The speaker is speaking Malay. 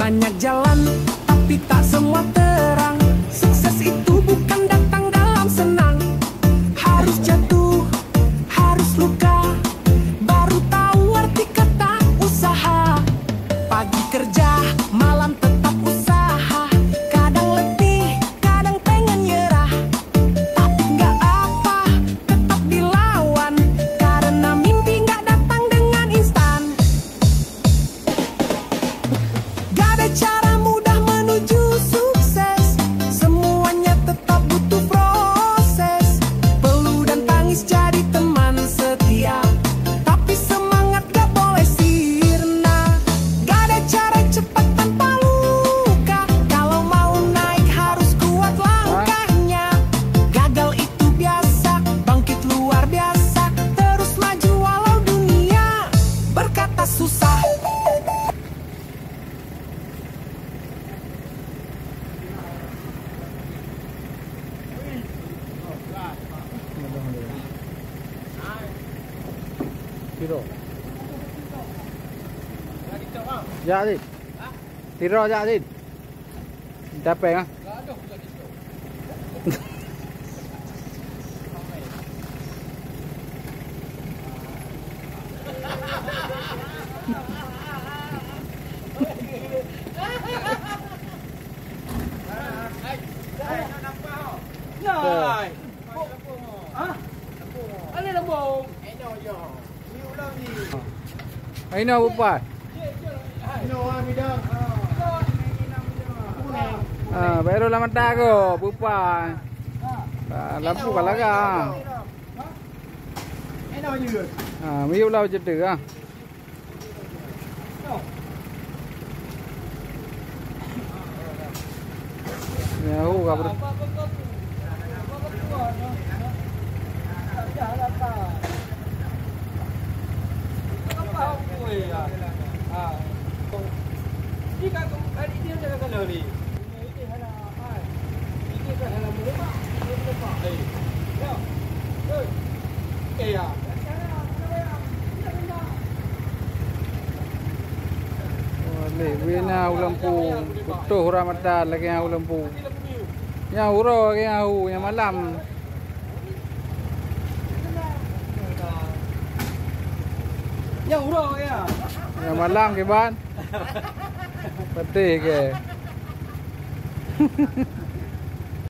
Banyak jalan, tapi tak semua terang. Sukses itu bukan datang dalam senang. Harus jatuh, harus luka, baru tahu arti kata usaha. Pagi kerja, malam tetap usaha. Kadang letih, kadang pengen nyerah, tapi nggak apa, tetap dilawan. Karena mimpi nggak datang dengan instan. Gak ada cara mudah menuju sukses, semuanya tetap butuh proses. Peluh dan tangis jadi teman setia, tapi semangat gak boleh sirna. Gak ada cara cepat tanpa luka, kalau mau naik harus kuat langkahnya. Gagal itu biasa, bangkit luar biasa, terus maju walau dunia berkata susah. Tiro. Dạ đi. Tiro dạ đi. Đáp bè á. Rồi. Hả? Anh đây là bồ. Ấy nào bapa. Baru lama tak ko bapa. Lampu kalaga. Miu lau jadi ah. Ya, kabur. Wina lampu utuh Ramadan lagi yang lampu. Yang uro yang malam. Yang uro ya. Yang malam ke ban? Peti ke?